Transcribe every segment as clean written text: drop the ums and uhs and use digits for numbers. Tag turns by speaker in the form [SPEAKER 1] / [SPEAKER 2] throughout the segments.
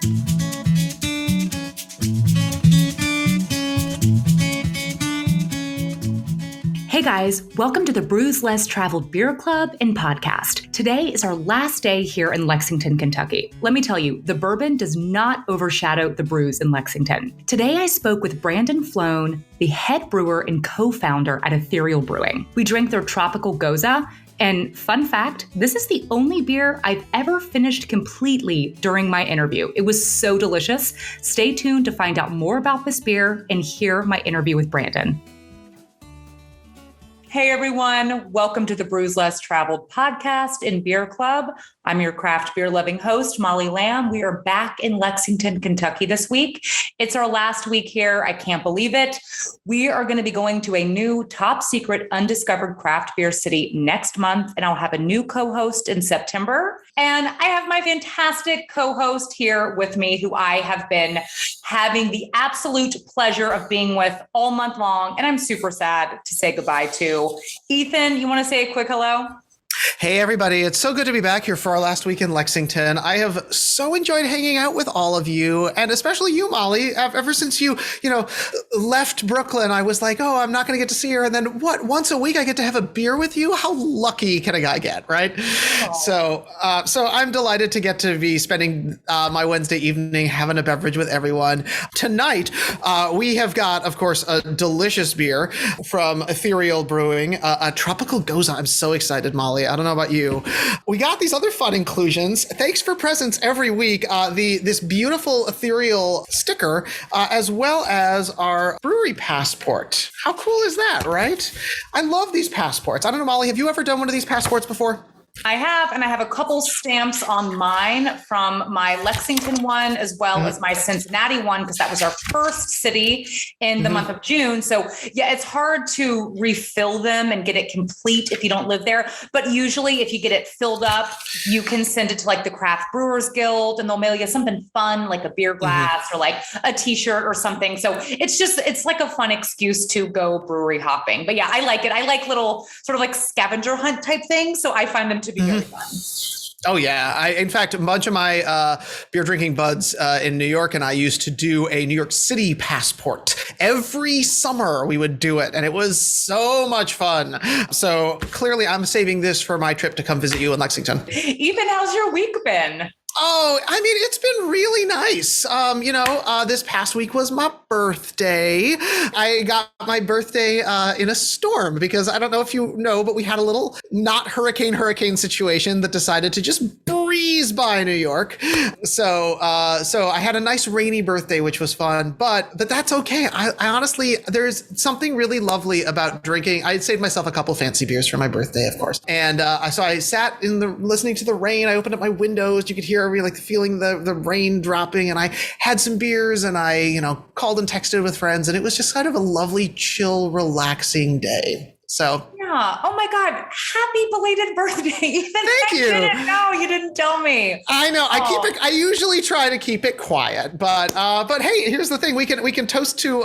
[SPEAKER 1] Hey guys, welcome to the Brews Less Traveled Beer Club and podcast. Today is our last day here in Lexington, Kentucky. Let me tell you, the bourbon does not overshadow the brews in Lexington. Today I spoke with Brandon Floan, the head brewer and co-founder at Ethereal Brewing. We drank their tropical Gose, and fun fact, this is the only beer I've ever finished completely during my interview. It was so delicious. Stay tuned to find out more about this beer and hear my interview with Brandon. Hey everyone, welcome to the Brews Less Traveled podcast and beer club. I'm your craft beer loving host, Molly Lamb. We are back in Lexington, Kentucky this week. It's our last week here. I can't believe it. We are going to be going to a new top secret undiscovered craft beer city next month, and I'll have a new co-host in September. And I have my fantastic co-host here with me, who I have been having the absolute pleasure of being with all month long. And I'm super sad to say goodbye to. Ethan, you want to say a quick hello?
[SPEAKER 2] Hey, everybody. It's so good to be back here for our last week in Lexington. I have so enjoyed hanging out with all of you, and especially you, Molly. Ever since you left Brooklyn, I was like, oh, I'm not going to get to see her. And then once a week I get to have a beer with you? How lucky can a guy get, right? So I'm delighted to get to be spending my Wednesday evening having a beverage with everyone. Tonight, we have got, of course, a delicious beer from Ethereal Brewing, a tropical Gose. I'm so excited, Molly. I don't know about you. We got these other fun inclusions. Thanks for presents every week. This beautiful ethereal sticker, as well as our Brewery Passport. How cool is that, right? I love these passports. I don't know, Molly, have you ever done one of these passports before?
[SPEAKER 1] I have, and I have a couple stamps on mine from my Lexington one, as well as my Cincinnati one, because that was our first city in the month of June. So yeah, it's hard to refill them and get it complete if you don't live there. But usually if you get it filled up, you can send it to like the Craft Brewers Guild, and they'll mail you something fun, like a beer glass or like a t-shirt or something. So it's like a fun excuse to go brewery hopping. But yeah, I like it. I like little sort of like scavenger hunt type things. So I find them to be very fun.
[SPEAKER 2] Oh, yeah. In fact, a bunch of my beer drinking buds in New York and I used to do a New York City passport. Every summer we would do it, and it was so much fun. So clearly I'm saving this for my trip to come visit you in Lexington.
[SPEAKER 1] Ethan, how's your week been?
[SPEAKER 2] Oh, I mean, it's been really nice. This past week was my birthday. I got my birthday in a storm because I don't know if you know, but we had a little not hurricane situation that decided to just breeze by New York. So I had a nice rainy birthday, which was fun, but that's okay. I honestly, there's something really lovely about drinking. I saved myself a couple fancy beers for my birthday, of course. And so I sat listening to the rain. I opened up my windows. You could hear feeling the rain dropping, and I had some beers, and I called and texted with friends, and it was just kind of a lovely, chill, relaxing day. So
[SPEAKER 1] yeah. Oh my God. Happy belated birthday, Ethan.
[SPEAKER 2] Thank you.
[SPEAKER 1] I didn't know. You didn't tell me.
[SPEAKER 2] I know. I usually try to keep it quiet, but hey, here's the thing. We can toast to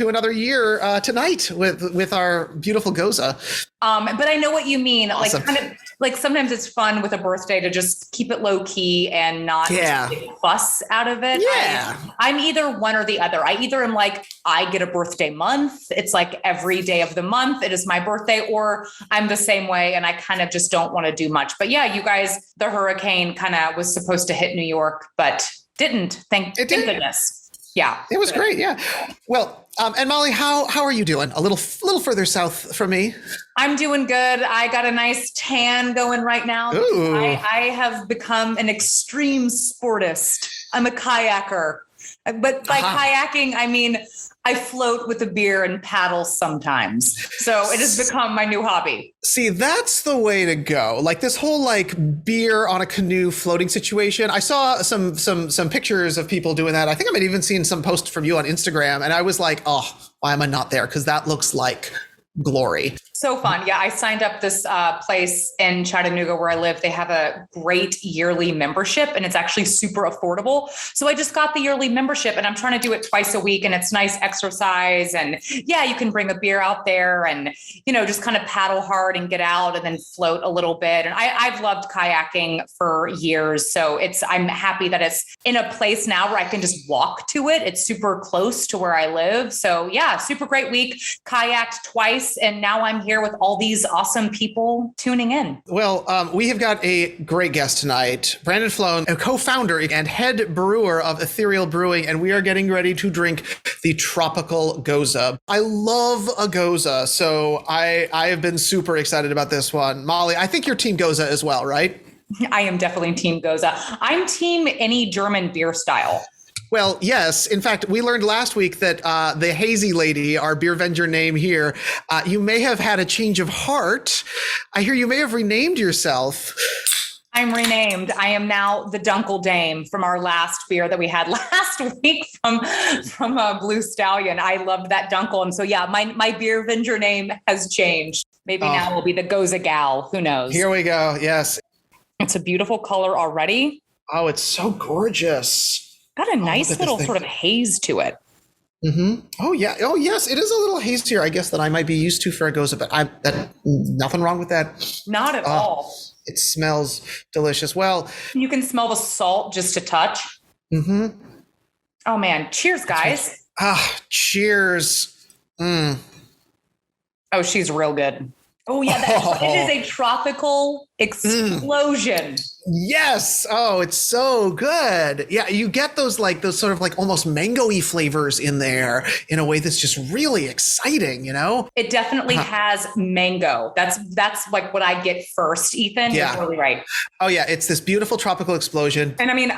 [SPEAKER 2] another year tonight with our beautiful Gose.
[SPEAKER 1] But I know what you mean.
[SPEAKER 2] Awesome.
[SPEAKER 1] Like kind of like sometimes it's fun with a birthday to just keep it low key and not just make a fuss out of it.
[SPEAKER 2] Yeah.
[SPEAKER 1] I'm either one or the other. I either am like, I get a birthday month. It's like every day of the month, it is my birthday, or I'm the same way and I kind of just don't want to do much. But yeah, you guys, the hurricane kind of was supposed to hit New York, but didn't. Thank goodness. Yeah.
[SPEAKER 2] It was great. Yeah. Well, and Molly, how are you doing? A little further south from me.
[SPEAKER 1] I'm doing good. I got a nice tan going right now. I have become an extreme sportist. I'm a kayaker. But by kayaking, I mean, I float with a beer and paddle sometimes. So it has become my new hobby.
[SPEAKER 2] See, that's the way to go. Like this whole like beer on a canoe floating situation. I saw some pictures of people doing that. I think I might even seen some posts from you on Instagram. And I was like, oh, why am I not there? Because that looks like glory.
[SPEAKER 1] So fun. Yeah, I signed up this place in Chattanooga where I live. They have a great yearly membership and it's actually super affordable. So I just got the yearly membership and I'm trying to do it twice a week and it's nice exercise. And yeah, you can bring a beer out there and, just kind of paddle hard and get out and then float a little bit. And I've loved kayaking for years. So I'm happy that it's in a place now where I can just walk to it. It's super close to where I live. So yeah, super great week, kayaked twice. And now I'm here with all these awesome people tuning in.
[SPEAKER 2] Well, we have got a great guest tonight, Brandon Floan, a co-founder and head brewer of Ethereal Brewing, and we are getting ready to drink the tropical Gose. I love a Gose, so I have been super excited about this one. Molly, I think you're team Gose as well, right?
[SPEAKER 1] I am definitely team Gose. I'm team any German beer style.
[SPEAKER 2] Well, yes. In fact, we learned last week that the Hazy Lady, our beer vendor name here, you may have had a change of heart. I hear you may have renamed yourself.
[SPEAKER 1] I'm renamed. I am now the Dunkel Dame from our last beer that we had last week from Blue Stallion. I loved that Dunkel. And so, yeah, my beer vendor name has changed. Maybe now we'll be the Gose Gal. Who knows?
[SPEAKER 2] Here we go. Yes.
[SPEAKER 1] It's a beautiful color already.
[SPEAKER 2] Oh, it's so gorgeous.
[SPEAKER 1] Got a nice little sort of haze to it.
[SPEAKER 2] Mm-hmm. Oh, yeah. Oh, yes. It is a little hazier, I guess, that I might be used to for a Gose, but nothing wrong with that.
[SPEAKER 1] Not at all.
[SPEAKER 2] It smells delicious. Well,
[SPEAKER 1] you can smell the salt just a touch.
[SPEAKER 2] Mm-hmm.
[SPEAKER 1] Oh, man. Cheers, guys.
[SPEAKER 2] Cheers. Mm.
[SPEAKER 1] Oh, she's real good. Oh, yeah. It is a tropical explosion.
[SPEAKER 2] Yes. Oh, it's so good. Yeah, you get those sort of almost mango-y flavors in there in a way that's just really exciting, It
[SPEAKER 1] definitely has mango. That's like what I get first, Ethan.
[SPEAKER 2] Yeah.
[SPEAKER 1] You're totally right.
[SPEAKER 2] Oh yeah, it's this beautiful tropical explosion.
[SPEAKER 1] And I mean,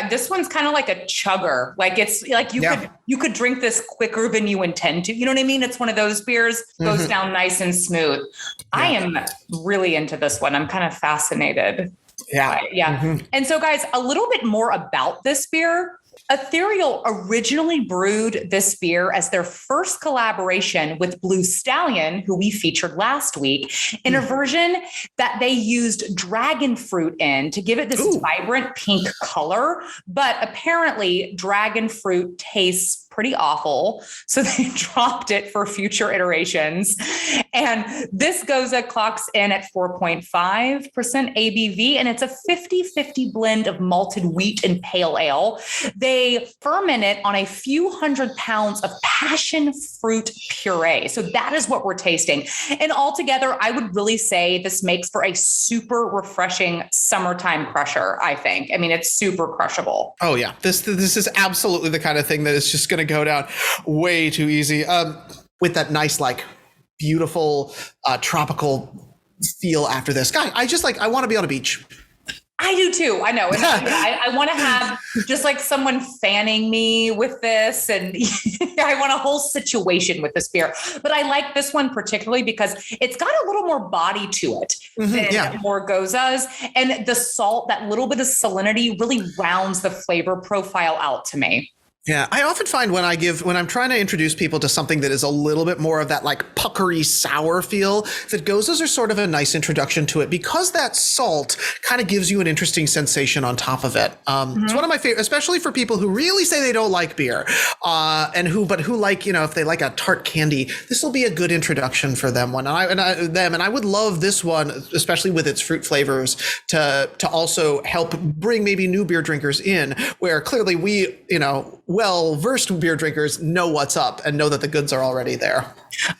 [SPEAKER 1] this one's kind of like a chugger. Like it's like you could drink this quicker than you intend to. You know what I mean? It's one of those beers, goes down nice and smooth. Yeah. I am really into this one. I'm kind of fascinated.
[SPEAKER 2] Yeah.
[SPEAKER 1] Yeah. Mm-hmm. And so, guys, a little bit more about this beer. Ethereal originally brewed this beer as their first collaboration with Blue Stallion, who we featured last week, in a version that they used dragon fruit in to give it this vibrant pink color. But apparently, dragon fruit tastes pretty awful. So they dropped it for future iterations. And this Gose clocks in at 4.5% ABV, and it's a 50-50 blend of malted wheat and pale ale. They ferment it on a few hundred pounds of passion fruit puree. So that is what we're tasting. And altogether, I would really say this makes for a super refreshing summertime crusher, I think. I mean, it's super crushable.
[SPEAKER 2] Oh, yeah. This is absolutely the kind of thing that is just going to go down way too easy with that nice, beautiful tropical feel after this. God, I want to be on a beach.
[SPEAKER 1] I do too. I know. And I want to have just someone fanning me with this. And I want a whole situation with this beer. But I like this one particularly because it's got a little more body to it than more Goses. And the salt, that little bit of salinity really rounds the flavor profile out to me.
[SPEAKER 2] Yeah, I often find when I'm trying to introduce people to something that is a little bit more of that puckery sour feel, that Goses are sort of a nice introduction to it because that salt kind of gives you an interesting sensation on top of it. It's one of my favorite, especially for people who really say they don't like beer, and who like, if they like a tart candy, this will be a good introduction for them. And I would love this one, especially with its fruit flavors, to also help bring maybe new beer drinkers in, where clearly we, well-versed beer drinkers know what's up and know that the goods are already there.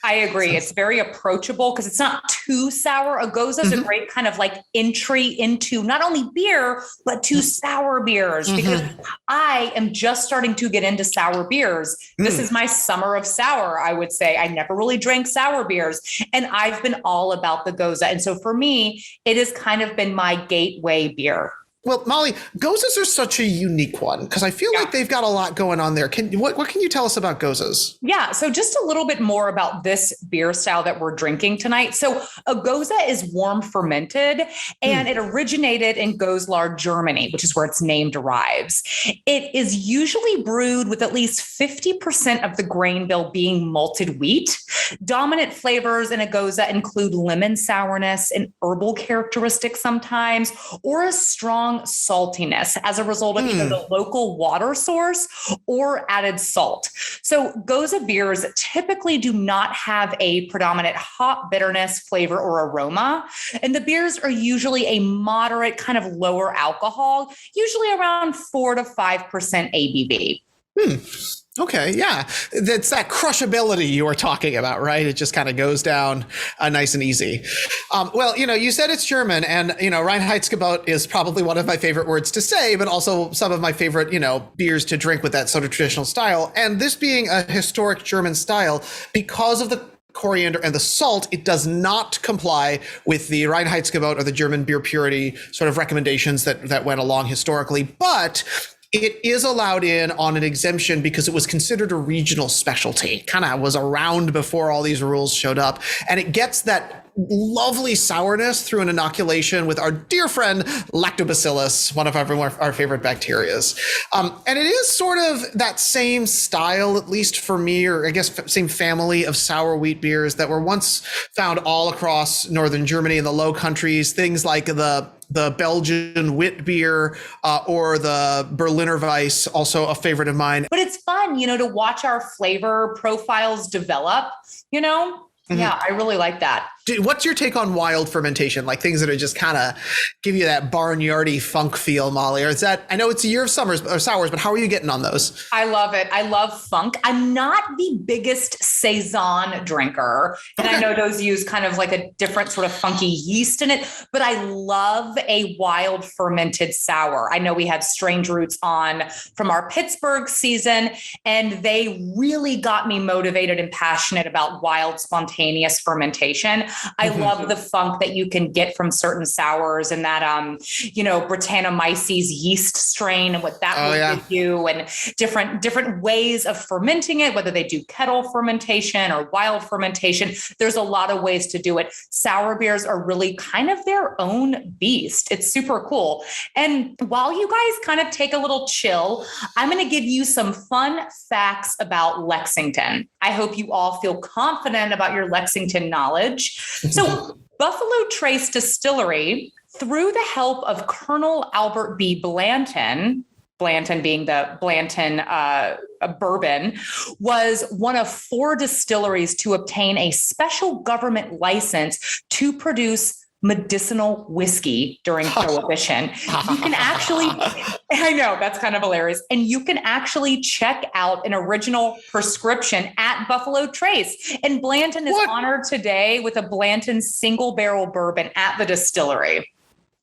[SPEAKER 1] I agree. It's very approachable because it's not too sour. A Gose is a great kind of entry into not only beer, but to sour beers, because I am just starting to get into sour beers. This is my summer of sour, I would say. I never really drank sour beers, and I've been all about the Gose. And so for me, it has kind of been my gateway beer
[SPEAKER 2] Well, Molly, Goses are such a unique one because I feel like they've got a lot going on there. What can you tell us about Goses?
[SPEAKER 1] Yeah, so just a little bit more about this beer style that we're drinking tonight. So a Gose is warm fermented, and it originated in Goslar, Germany, which is where its name derives. It is usually brewed with at least 50% of the grain bill being malted wheat. Dominant flavors in a Gose include lemon sourness and herbal characteristics sometimes, or a strong saltiness as a result of either the local water source or added salt. So Gose beers typically do not have a predominant hop bitterness, flavor, or aroma. And the beers are usually a moderate, kind of lower alcohol, usually around 4 to 5% ABV.
[SPEAKER 2] Okay, yeah. That's that crushability you were talking about, right? It just kind of goes down nice and easy. Well, you said it's German, and, Reinheitsgebot is probably one of my favorite words to say, but also some of my favorite, beers to drink with that sort of traditional style. And this being a historic German style, because of the coriander and the salt, it does not comply with the Reinheitsgebot or the German beer purity sort of recommendations that went along historically. But it is allowed in on an exemption because it was considered a regional specialty. Kind of was around before all these rules showed up. And it gets that lovely sourness through an inoculation with our dear friend Lactobacillus, one of our favorite bacterias. And it is sort of that same style, at least for me, or I guess same family of sour wheat beers that were once found all across northern Germany and the Low Countries. Things like the Belgian wit beer or the Berliner Weiss, also a favorite of mine.
[SPEAKER 1] But it's fun, to watch our flavor profiles develop, Yeah, I really like that.
[SPEAKER 2] What's your take on wild fermentation? Like things that are just kind of give you that barnyardy funk feel, Molly? Or is that, I know it's a year of sours, but how are you getting on those?
[SPEAKER 1] I love it. I love funk. I'm not the biggest Saison drinker. And I know those use kind of like a different sort of funky yeast in it, but I love a wild fermented sour. I know we had Strange Roots on from our Pittsburgh season, and they really got me motivated and passionate about wild spontaneous fermentation. I love the funk that you can get from certain sours and that, Brettanomyces yeast strain and what that will give you, and different ways of fermenting it, whether they do kettle fermentation or wild fermentation. There's a lot of ways to do it. Sour beers are really kind of their own beast. It's super cool. And while you guys kind of take a little chill, I'm going to give you some fun facts about Lexington. I hope you all feel confident about your Lexington knowledge. So Buffalo Trace Distillery, through the help of Colonel Albert B. Blanton being the Blanton bourbon, was one of 4 distilleries to obtain a special government license to produce medicinal whiskey during Prohibition. You can actually, I know that's kind of hilarious. And you can actually check out an original prescription at Buffalo Trace. And Blanton is honored today with a Blanton single barrel bourbon at the distillery,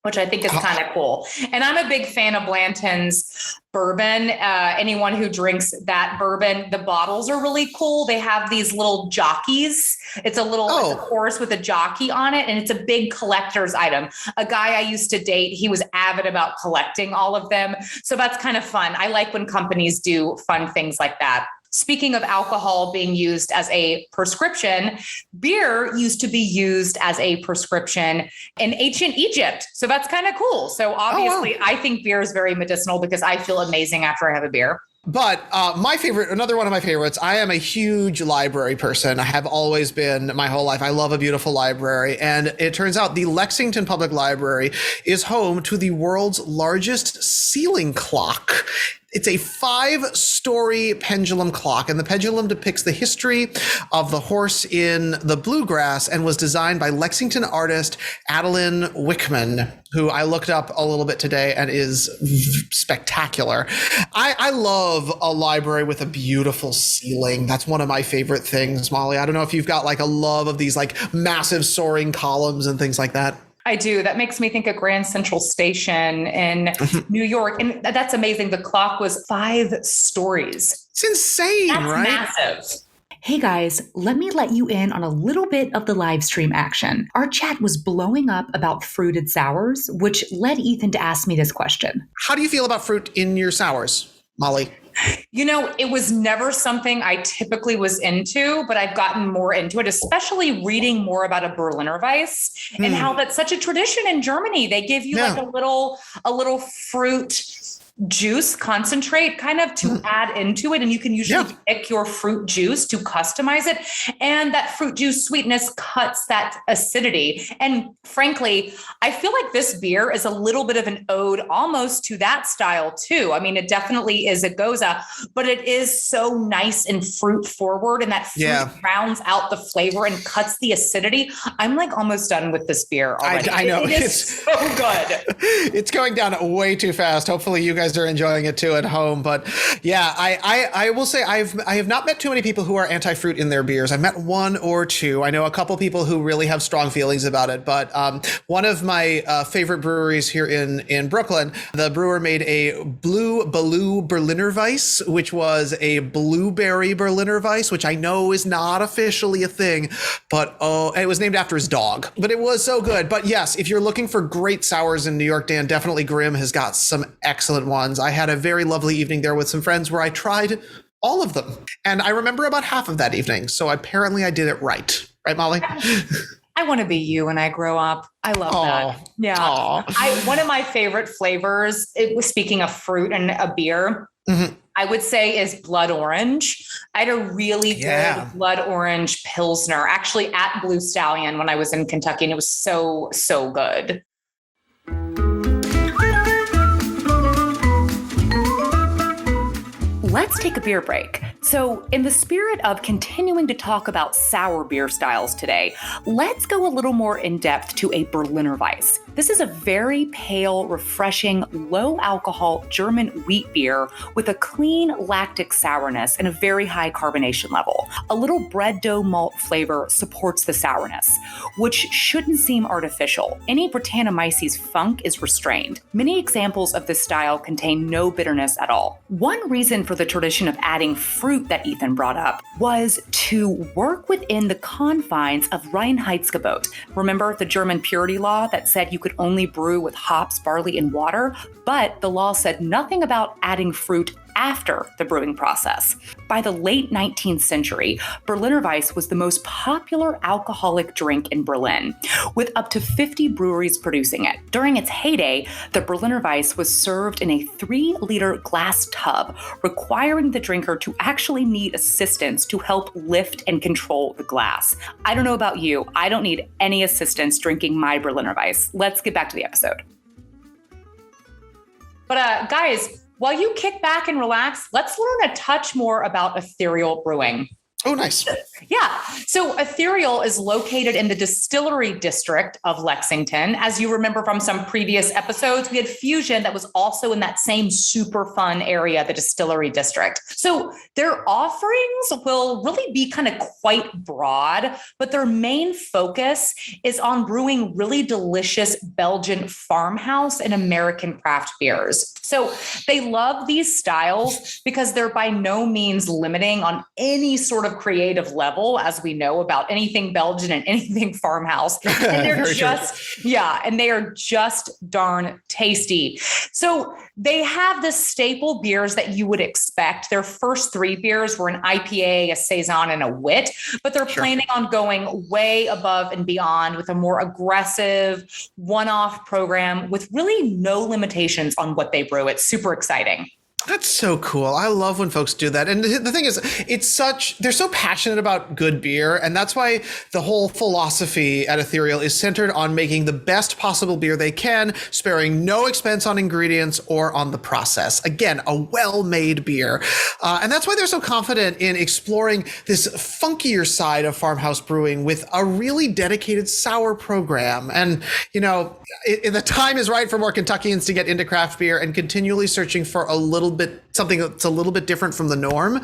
[SPEAKER 1] which I think is kind of cool. And I'm a big fan of Blanton's bourbon. Anyone who drinks that bourbon, the bottles are really cool. They have these little jockeys. It's a little it's a horse with a jockey on it, and it's a big collector's item. A guy I used to date, he was avid about collecting all of them. So that's kind of fun. I like when companies do fun things like that. Speaking of alcohol being used as a prescription, beer used to be used as a prescription in ancient Egypt. So that's kind of cool. So obviously, I think beer is very medicinal because I feel amazing after I have a beer.
[SPEAKER 2] But another one of my favorites, I am a huge library person. I have always been my whole life. I love a beautiful library. And it turns out the Lexington Public Library is home to the world's largest ceiling clock. It's a 5-story pendulum clock, and the pendulum depicts the history of the horse in the bluegrass and was designed by Lexington artist Adeline Wickman, who I looked up a little bit today and is spectacular. I love a library with a beautiful ceiling. That's one of my favorite things, Molly. I don't know if you've got like a love of these like massive soaring columns and things like that.
[SPEAKER 1] I do. That makes me think of Grand Central Station in New York. And that's amazing. The clock was 5 stories.
[SPEAKER 2] It's insane,
[SPEAKER 1] that's
[SPEAKER 2] right?
[SPEAKER 1] Massive. Hey guys, let me let you in on a little bit of the live stream action. Our chat was blowing up about fruited sours, which led Ethan to ask me this question.
[SPEAKER 2] How do you feel about fruit in your sours, Molly?
[SPEAKER 1] It was never something I typically was into, but I've gotten more into it, especially reading more about a Berliner Weiss and how that's such a tradition in Germany. They give you like a little fruit juice concentrate kind of to add into it. And you can usually pick your fruit juice to customize it. And that fruit juice sweetness cuts that acidity. And frankly, I feel like this beer is a little bit of an ode almost to that style too. I mean, it definitely is a Gose, but it is so nice and fruit forward. And that fruit rounds out the flavor and cuts the acidity. I'm like almost done with this beer already.
[SPEAKER 2] I know.
[SPEAKER 1] It is so good.
[SPEAKER 2] It's going down way too fast. Hopefully you guys are enjoying it too at home. But yeah, I will say I have not met too many people who are anti-fruit in their beers. I've met one or two. I know a couple people who really have strong feelings about it. But one of my favorite breweries here in Brooklyn, the brewer made a Blue Baloo Berliner Weiss, which was a blueberry Berliner Weiss, which I know is not officially a thing, but it was named after his dog. But it was so good. But yes, if you're looking for great sours in New York, Dan, definitely Grimm has got some excellent ones. I had a very lovely evening there with some friends where I tried all of them. And I remember about half of that evening. So apparently I did it right. Right, Molly?
[SPEAKER 1] I want to be you when I grow up. I love that. Yeah. One of my favorite flavors, speaking of fruit and a beer, I would say is blood orange. I had a really good blood orange Pilsner, actually at Blue Stallion when I was in Kentucky. And it was so, so good. Let's take a beer break. So, in the spirit of continuing to talk about sour beer styles today, let's go a little more in depth to a Berliner Weiss. This is a very pale, refreshing, low alcohol German wheat beer with a clean lactic sourness and a very high carbonation level. A little bread dough malt flavor supports the sourness, which shouldn't seem artificial. Any Brettanomyces funk is restrained. Many examples of this style contain no bitterness at all. One reason for the tradition of adding fruit that Ethan brought up was to work within the confines of Reinheitsgebot. Remember the German purity law that said you could only brew with hops, barley, and water? But the law said nothing about adding fruit after the brewing process. By the late 19th century, Berliner Weiss was the most popular alcoholic drink in Berlin, with up to 50 breweries producing it. During its heyday, the Berliner Weiss was served in a 3-liter glass tub, requiring the drinker to actually need assistance to help lift and control the glass. I don't know about you, I don't need any assistance drinking my Berliner Weiss. Let's get back to the episode. But guys, while you kick back and relax, let's learn a touch more about Ethereal Brewing.
[SPEAKER 2] Oh, nice.
[SPEAKER 1] Yeah. So Ethereal is located in the distillery district of Lexington. As you remember from some previous episodes, we had Fusion that was also in that same super fun area, the distillery district. So their offerings will really be kind of quite broad, but their main focus is on brewing really delicious Belgian farmhouse and American craft beers. So they love these styles because they're by no means limiting on any sort of creative level, as we know about anything Belgian and anything farmhouse. And they're and they are just darn tasty. So they have the staple beers that you would expect. Their first 3 beers were an IPA, a Saison, and a Wit, but they're planning on going way above and beyond with a more aggressive one-off program with really no limitations on what they brew. It's super exciting.
[SPEAKER 2] That's so cool. I love when folks do that. And the thing is, they're so passionate about good beer. And that's why the whole philosophy at Ethereal is centered on making the best possible beer they can, sparing no expense on ingredients or on the process. Again, a well-made beer. And that's why they're so confident in exploring this funkier side of farmhouse brewing with a really dedicated sour program. And, the time is right for more Kentuckians to get into craft beer and continually searching for something that's a little bit different from the norm.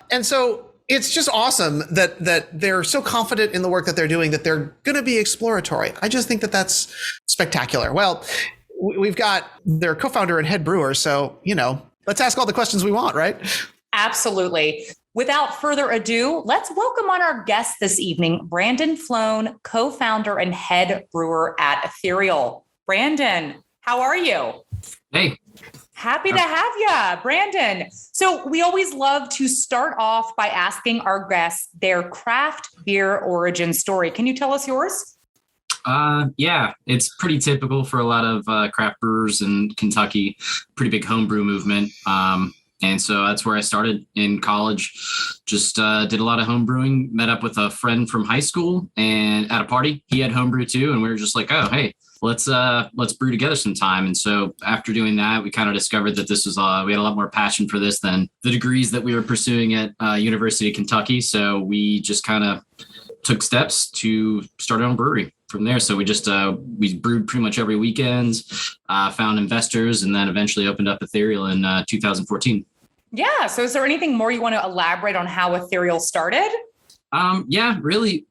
[SPEAKER 2] And so it's just awesome that they're so confident in the work that they're doing, that they're going to be exploratory. I just think that that's spectacular. Well, we've got their co-founder and head brewer. So, let's ask all the questions we want, right?
[SPEAKER 1] Absolutely. Without further ado, let's welcome on our guest this evening, Brandon Floan, co-founder and head brewer at Ethereal. Brandon, how are you?
[SPEAKER 3] Hey.
[SPEAKER 1] Happy to have you, Brandon. So we always love to start off by asking our guests their craft beer origin story. Can you tell us yours?
[SPEAKER 3] Yeah, it's pretty typical for a lot of craft brewers in Kentucky. Pretty big homebrew movement. And so that's where I started in college. Just did a lot of homebrewing, met up with a friend from high school and at a party. He had homebrew too. And we were just like, oh, hey, let's brew together sometime. And so after doing that, we kind of discovered that this was, we had a lot more passion for this than the degrees that we were pursuing at University of Kentucky. So we just kind of took steps to start our own brewery from there. So we just, we brewed pretty much every weekend, found investors, and then eventually opened up Ethereal in 2014.
[SPEAKER 1] Yeah. So is there anything more you want to elaborate on how Ethereal started?
[SPEAKER 3] Yeah, really.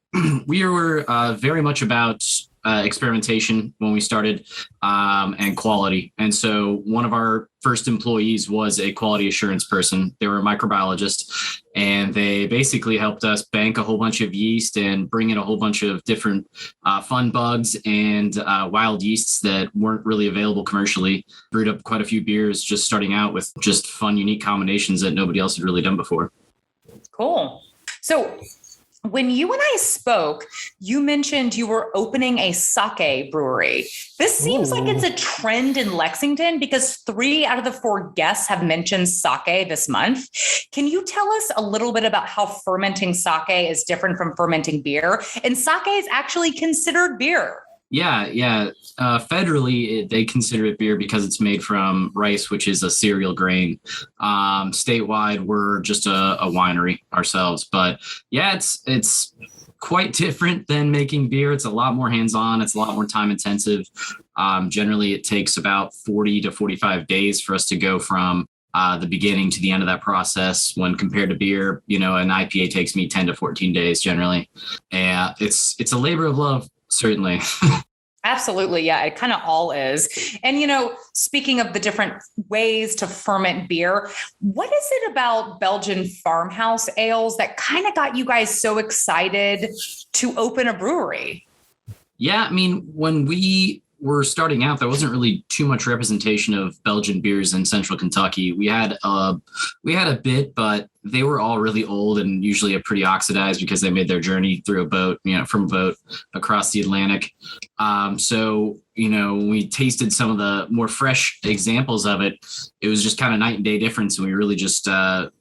[SPEAKER 3] We were very much about experimentation when we started and quality. And so one of our first employees was a quality assurance person. They were a microbiologist, and they basically helped us bank a whole bunch of yeast and bring in a whole bunch of different fun bugs and wild yeasts that weren't really available commercially. Brewed up quite a few beers just starting out with just fun, unique combinations that nobody else had really done before.
[SPEAKER 1] Cool. So when you and I spoke, you mentioned you were opening a saké brewery. This seems like it's a trend in Lexington because 3 out of the 4 guests have mentioned saké this month. Can you tell us a little bit about how fermenting saké is different from fermenting beer? And saké is actually considered beer.
[SPEAKER 3] Yeah. Federally, they consider it beer because it's made from rice, which is a cereal grain. Statewide, we're just a winery ourselves. But yeah, it's quite different than making beer. It's a lot more hands-on. It's a lot more time intensive. Generally, it takes about 40 to 45 days for us to go from the beginning to the end of that process. When compared to beer, an IPA takes me 10 to 14 days generally. And it's a labor of love. Certainly.
[SPEAKER 1] Absolutely. Yeah, it kind of all is. And, speaking of the different ways to ferment beer, what is it about Belgian farmhouse ales that kind of got you guys so excited to open a brewery?
[SPEAKER 3] Yeah, I mean, when we were starting out, there wasn't really too much representation of Belgian beers in central Kentucky. We had a bit, but they were all really old and usually pretty oxidized because they made their journey through a boat, from a boat across the Atlantic. So we tasted some of the more fresh examples of it. It was just kind of night and day difference. And we really just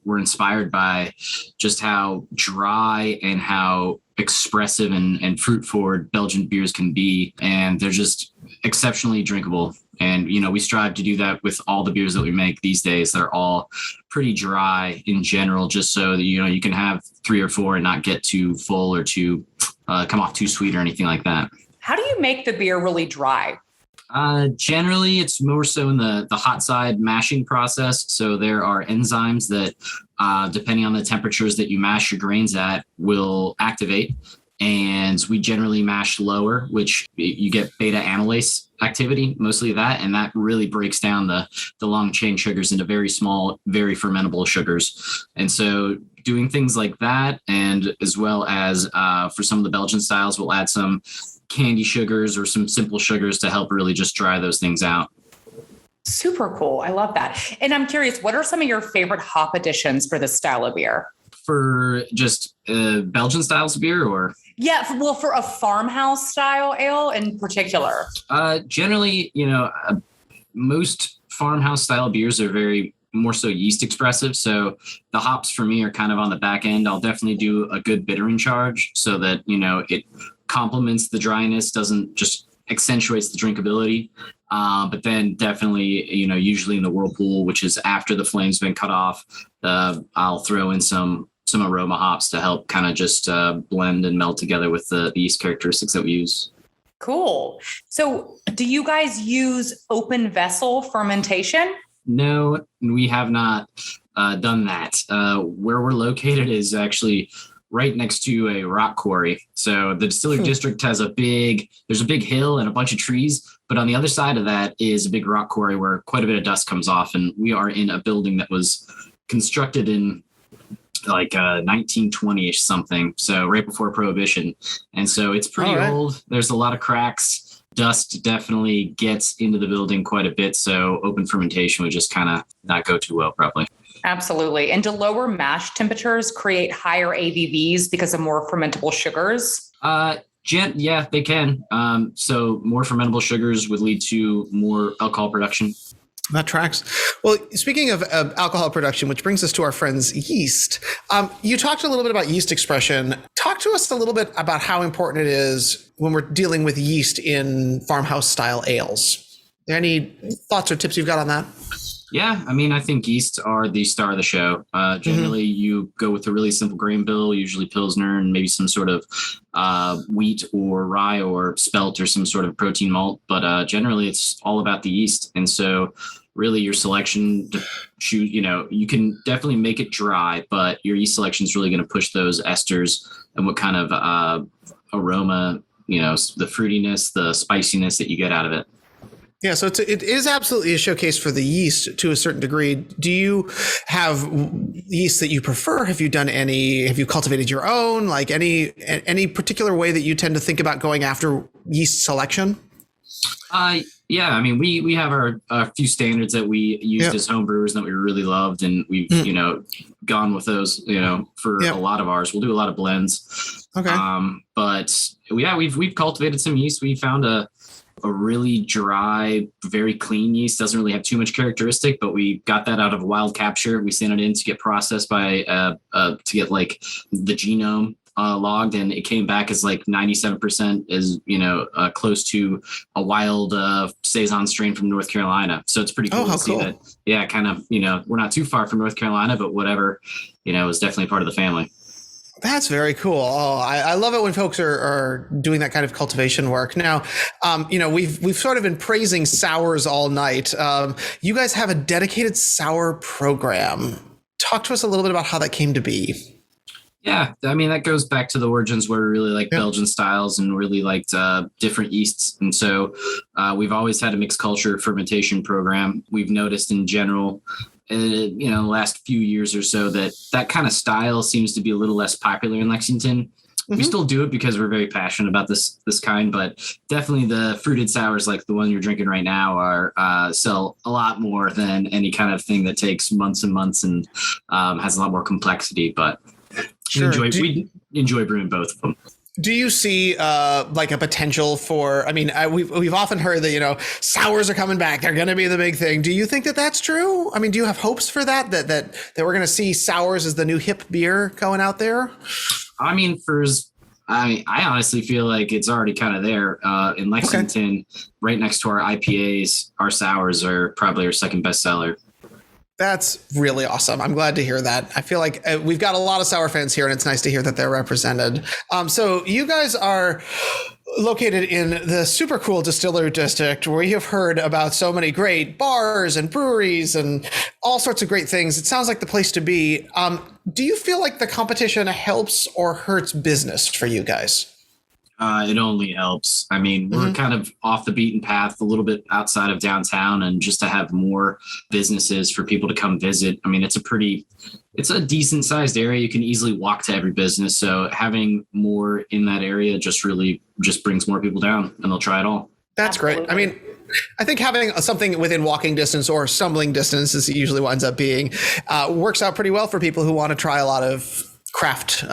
[SPEAKER 3] were inspired by just how dry and how expressive and fruit forward Belgian beers can be. And they're just exceptionally drinkable. And, we strive to do that with all the beers that we make these days. They're all pretty dry in general, just so that, you can have 3 or 4 and not get too full or too come off too sweet or anything like that.
[SPEAKER 1] How do you make the beer really dry?
[SPEAKER 3] Generally, it's more so in the hot side mashing process. So there are enzymes that, depending on the temperatures that you mash your grains at, will activate. And we generally mash lower, which you get beta amylase activity, mostly that. And that really breaks down the long chain sugars into very small, very fermentable sugars. And so doing things like that, and as well as for some of the Belgian styles, we'll add some candy sugars or some simple sugars to help really just dry those things out.
[SPEAKER 1] Super cool. I love that. And I'm curious, what are some of your favorite hop additions for this style of beer?
[SPEAKER 3] For just Belgian styles of beer, or?
[SPEAKER 1] Yeah, for a farmhouse style ale in particular.
[SPEAKER 3] Generally, most farmhouse style beers are very more so yeast expressive. So the hops for me are kind of on the back end. I'll definitely do a good bittering charge so that, it complements the dryness, doesn't just accentuates the drinkability. But then definitely, usually in the whirlpool, which is after the flame's been cut off, I'll throw in some aroma hops to help kind of just blend and meld together with the yeast characteristics that we use.
[SPEAKER 1] Cool. So do you guys use open vessel fermentation?
[SPEAKER 3] No, we have not done that. Where we're located is actually right next to a rock quarry. So the distillery district has there's a big hill and a bunch of trees, but on the other side of that is a big rock quarry where quite a bit of dust comes off. And we are in a building that was constructed in like 1920-ish something. So right before Prohibition. And so it's pretty old. There's a lot of cracks. Dust definitely gets into the building quite a bit. So open fermentation would just kind of not go too well, probably.
[SPEAKER 1] Absolutely. And do lower mash temperatures create higher ABVs because of more fermentable sugars?
[SPEAKER 3] Yeah, they can. So more fermentable sugars would lead to more alcohol production.
[SPEAKER 2] That tracks. Well, speaking of alcohol production, which brings us to our friends yeast. You talked a little bit about yeast expression. Talk to us a little bit about how important it is when we're dealing with yeast in farmhouse style ales. Are there any thoughts or tips you've got on that?
[SPEAKER 3] Yeah, I mean, I think yeast are the star of the show. Generally, you go with a really simple grain bill, usually Pilsner and maybe some sort of wheat or rye or spelt or some sort of protein malt. But generally, it's all about the yeast. And so really your selection, you can definitely make it dry, but your yeast selection is really going to push those esters and what kind of aroma, the fruitiness, the spiciness that you get out of it.
[SPEAKER 2] Yeah, so it is absolutely a showcase for the yeast to a certain degree. Do you have yeast that you prefer? Have you cultivated your own? Like any particular way that you tend to think about going after yeast selection?
[SPEAKER 3] Yeah, I mean, we have our few standards that we used as home brewers that we really loved, and we've gone with those for a lot of ours. We'll do a lot of blends.
[SPEAKER 2] Okay.
[SPEAKER 3] But yeah, we've cultivated some yeast. We found a really dry, very clean yeast. Doesn't really have too much characteristic, but we got that out of a wild capture. We sent it in to get processed by to get like the genome logged, and it came back as like 97% is close to a wild Saison strain from North Carolina. So it's pretty cool to see that. Yeah, kind of we're not too far from North Carolina, but whatever is definitely part of the family.
[SPEAKER 2] That's very cool. Oh, I love it when folks are doing that kind of cultivation work. Now, we've sort of been praising sours all night. You guys have a dedicated sour program. Talk to us a little bit about how that came to be.
[SPEAKER 3] Yeah, I mean, that goes back to the origins where we really liked Belgian styles and really liked different yeasts. And so we've always had a mixed culture fermentation program. We've noticed in general, the last few years or so that kind of style seems to be a little less popular in Lexington. Mm-hmm. We still do it because we're very passionate about this kind, but definitely the fruited sours like the one you're drinking right now are sell a lot more than any kind of thing that takes months and months and has a lot more complexity. But
[SPEAKER 2] sure.
[SPEAKER 3] we enjoy brewing both of them.
[SPEAKER 2] Do you see like a potential for? I mean, we've often heard that sours are coming back; they're going to be the big thing. Do you think that that's true? I mean, do you have hopes for that we're going to see sours as the new hip beer going out there?
[SPEAKER 3] I mean, I honestly feel like it's already kind of there in Lexington, right next to our IPAs. Our sours are probably our second best seller.
[SPEAKER 2] That's really awesome. I'm glad to hear that. I feel like we've got a lot of sour fans here, and it's nice to hear that they're represented. So you guys are located in the super cool distillery district where you've heard about so many great bars and breweries and all sorts of great things. It sounds like the place to be. Do you feel like the competition helps or hurts business for you guys?
[SPEAKER 3] It only helps. I mean, we're kind of off the beaten path, a little bit outside of downtown, and just to have more businesses for people to come visit. I mean, it's a decent sized area. You can easily walk to every business. So having more in that area just brings more people down, and they'll try it all.
[SPEAKER 2] That's great. I mean, I think having something within walking distance or stumbling distance, as it usually winds up being, works out pretty well for people who want to try a lot of craft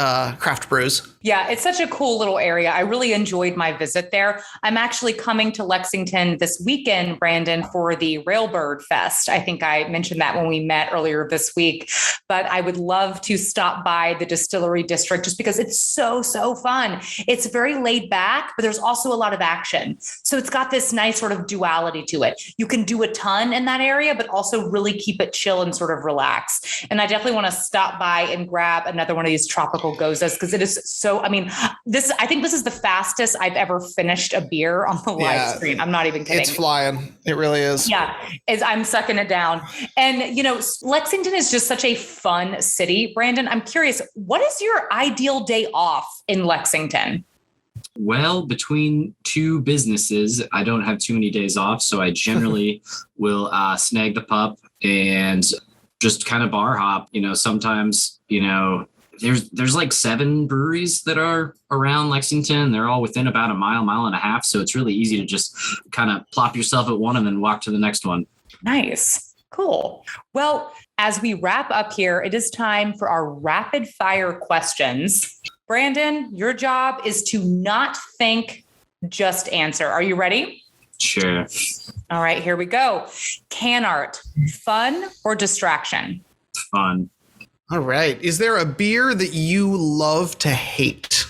[SPEAKER 2] brews.
[SPEAKER 1] Yeah, it's such a cool little area. I really enjoyed my visit there. I'm actually coming to Lexington this weekend, Brandon, for the Railbird Fest. I think I mentioned that when we met earlier this week, but I would love to stop by the distillery district just because it's so fun. It's very laid back, but there's also a lot of action. So it's got this nice sort of duality to it. You can do a ton in that area, but also really keep it chill and sort of relax. And I definitely want to stop by and grab another one of these tropical Goses because it is so, I think this is the fastest I've ever finished a beer on the live stream. I'm not even kidding.
[SPEAKER 2] It's flying. It really is.
[SPEAKER 1] Yeah. I'm sucking it down. And, Lexington is just such a fun city. Brandon, I'm curious, what is your ideal day off in Lexington?
[SPEAKER 3] Well, between two businesses, I don't have too many days off. So I generally will snag the pup and just kind of bar hop. Sometimes, there's like 7 breweries that are around Lexington. They're all within about a mile and a half. So it's really easy to just kind of plop yourself at one and then walk to the next one.
[SPEAKER 1] Nice. Cool. Well, as we wrap up here, it is time for our rapid fire questions. Brandon, your job is to not think, just answer. Are you ready?
[SPEAKER 3] Sure.
[SPEAKER 1] All right, here we go. Can art, fun or distraction?
[SPEAKER 3] Fun.
[SPEAKER 2] All right. Is there a beer that you love to hate?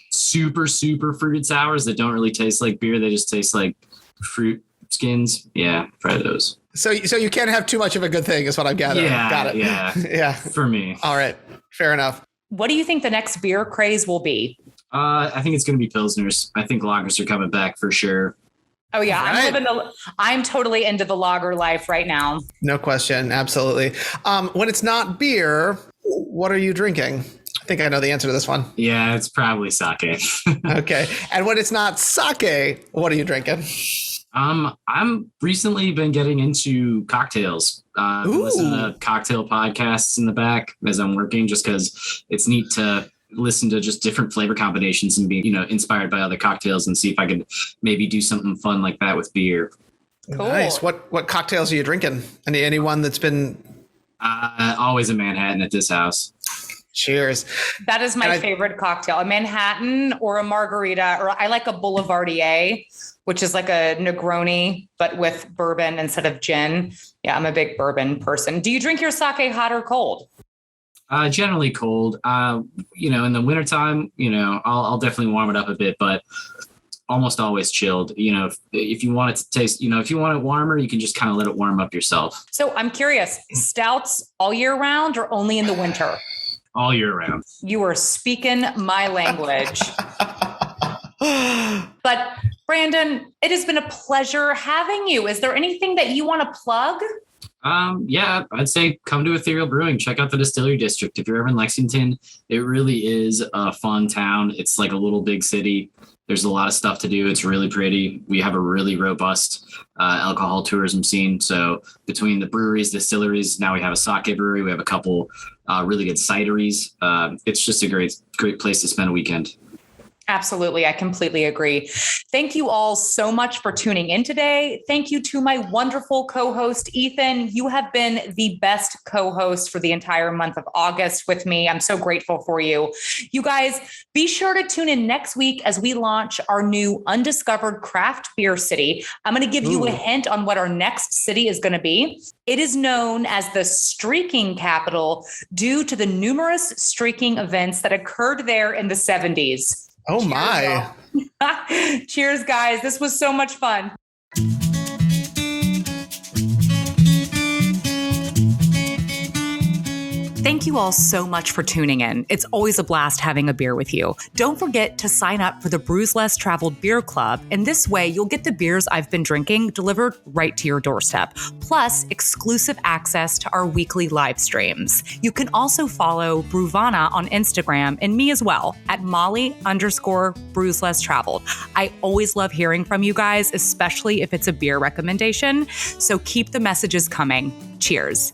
[SPEAKER 3] Super, super fruited sours that don't really taste like beer. They just taste like fruit skins. Yeah, try those.
[SPEAKER 2] So you can't have too much of a good thing is what I'm gathering.
[SPEAKER 3] Yeah,
[SPEAKER 2] Got it.
[SPEAKER 3] Yeah.
[SPEAKER 2] Yeah.
[SPEAKER 3] For me.
[SPEAKER 2] All right. Fair enough.
[SPEAKER 1] What do you think the next beer craze will be?
[SPEAKER 3] I think it's going to be Pilsners. I think lagers are coming back for sure.
[SPEAKER 1] Oh yeah,
[SPEAKER 2] Right.
[SPEAKER 1] I'm totally into the lager life right now.
[SPEAKER 2] No question. Absolutely. When it's not beer, what are you drinking? I think I know the answer to this one.
[SPEAKER 3] Yeah, it's probably sake.
[SPEAKER 2] Okay. And when it's not sake, what are you drinking?
[SPEAKER 3] I'm recently been getting into cocktails. Listen to cocktail podcasts in the back as I'm working, just because it's neat to listen to just different flavor combinations and be, inspired by other cocktails and see if I could maybe do something fun like that with beer.
[SPEAKER 1] Cool.
[SPEAKER 2] Nice. What cocktails are you drinking? Anyone that's been...
[SPEAKER 3] Always a Manhattan at this house.
[SPEAKER 2] Cheers.
[SPEAKER 1] That is my favorite cocktail, a Manhattan or a margarita, or I like a Boulevardier, which is like a Negroni, but with bourbon instead of gin. Yeah, I'm a big bourbon person. Do you drink your sake hot or cold?
[SPEAKER 3] Generally cold. In the wintertime, I'll definitely warm it up a bit, but almost always chilled. If you want it to taste, if you want it warmer, you can just kind of let it warm up yourself.
[SPEAKER 1] So I'm curious, stouts all year round or only in the winter?
[SPEAKER 3] All year round.
[SPEAKER 1] You are speaking my language. But Brandon, it has been a pleasure having you. Is there anything that you want to plug?
[SPEAKER 3] Yeah, I'd say come to Ethereal Brewing. Check out the Distillery District. If you're ever in Lexington, it really is a fun town. It's like a little big city. There's a lot of stuff to do. It's really pretty. We have a really robust alcohol tourism scene. So between the breweries, distilleries, now we have a sake brewery. We have a couple really good cideries. It's just a great place to spend a weekend.
[SPEAKER 1] Absolutely. I completely agree. Thank you all so much for tuning in today. Thank you to my wonderful co-host, Ethan. You have been the best co-host for the entire month of August with me. I'm so grateful for you. You guys, be sure to tune in next week as we launch our new undiscovered craft beer city. I'm going to give you a hint on what our next city is going to be. It is known as the streaking capital due to the numerous streaking events that occurred there in the 70s.
[SPEAKER 2] Oh my.
[SPEAKER 1] Cheers, guys. This was so much fun. Thank you all so much for tuning in. It's always a blast having a beer with you. Don't forget to sign up for the Brews Less Traveled Beer Club. And this way, you'll get the beers I've been drinking delivered right to your doorstep, plus exclusive access to our weekly live streams. You can also follow Bruvana on Instagram and me as well at Molly_Brews Less Traveled. I always love hearing from you guys, especially if it's a beer recommendation. So keep the messages coming. Cheers.